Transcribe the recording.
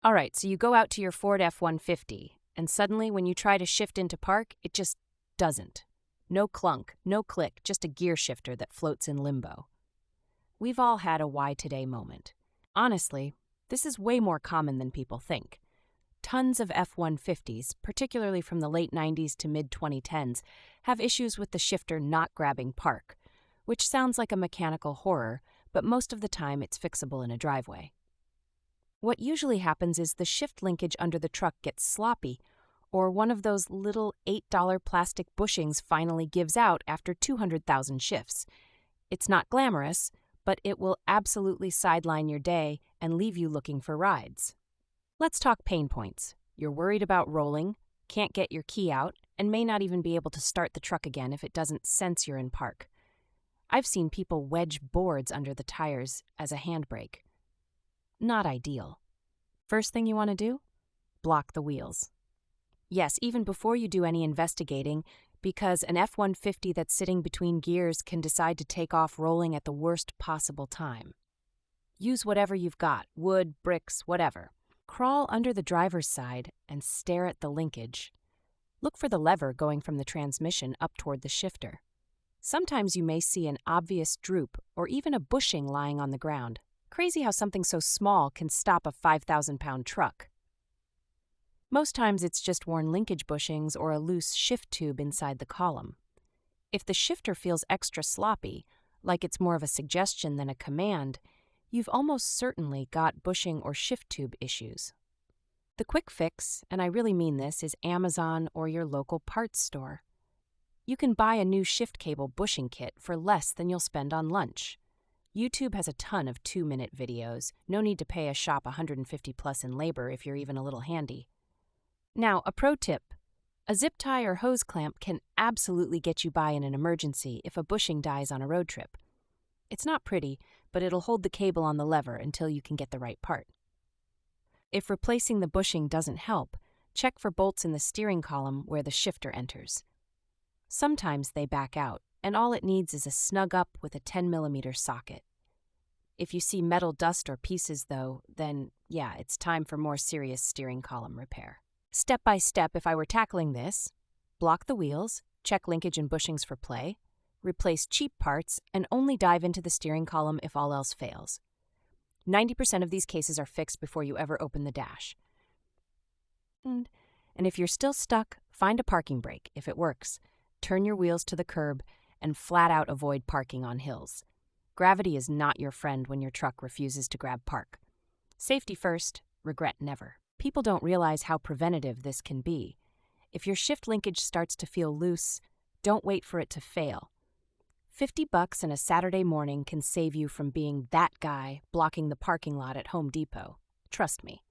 All right, so you go out to your Ford F-150, and suddenly when you try to shift into park, it just doesn't. No clunk, no click, just a gear shifter that floats in limbo. We've all had a why today moment. Honestly, this is way more common than people think. Tons of F-150s, particularly from the late 90s to mid-2010s, have issues with the shifter not grabbing park, which sounds like a mechanical horror, but most of the time it's fixable in a driveway. What usually happens is the shift linkage under the truck gets sloppy, or one of those little $8 plastic bushings finally gives out after 200,000 shifts. It's not glamorous, but it will absolutely sideline your day and leave you looking for rides. Let's talk pain points. You're worried about rolling, can't get your key out, and may not even be able to start the truck again if it doesn't sense you're in park. I've seen people wedge boards under the tires as a handbrake. Not ideal. First thing you want to do? Block the wheels. Yes, even before you do any investigating, because an F-150 that's sitting between gears can decide to take off rolling at the worst possible time. Use whatever you've got, wood, bricks, whatever. Crawl under the driver's side and stare at the linkage. Look for the lever going from the transmission up toward the shifter. Sometimes you may see an obvious droop or even a bushing lying on the ground. Crazy how something so small can stop a 5,000-pound truck. Most times it's just worn linkage bushings or a loose shift tube inside the column. If the shifter feels extra sloppy, like it's more of a suggestion than a command, you've almost certainly got bushing or shift tube issues. The quick fix, and I really mean this, is Amazon or your local parts store. You can buy a new shift cable bushing kit for less than you'll spend on lunch. YouTube has a ton of 2-minute videos. No need to pay a shop $150 plus in labor if you're even a little handy. Now, a pro tip. A zip tie or hose clamp can absolutely get you by in an emergency if a bushing dies on a road trip. It's not pretty, but it'll hold the cable on the lever until you can get the right part. If replacing the bushing doesn't help, check for bolts in the steering column where the shifter enters. Sometimes they back out, and all it needs is a snug up with a 10mm socket. If you see metal dust or pieces, though, then, yeah, it's time for more serious steering column repair. Step by step, if I were tackling this: block the wheels, check linkage and bushings for play, replace cheap parts, and only dive into the steering column if all else fails. 90% of these cases are fixed before you ever open the dash. And if you're still stuck, find a parking brake if it works. Turn your wheels to the curb and flat out avoid parking on hills. Gravity is not your friend when your truck refuses to grab park. Safety first, regret never. People don't realize how preventative this can be. If your shift linkage starts to feel loose, don't wait for it to fail. $50 in a Saturday morning can save you from being that guy blocking the parking lot at Home Depot. Trust me.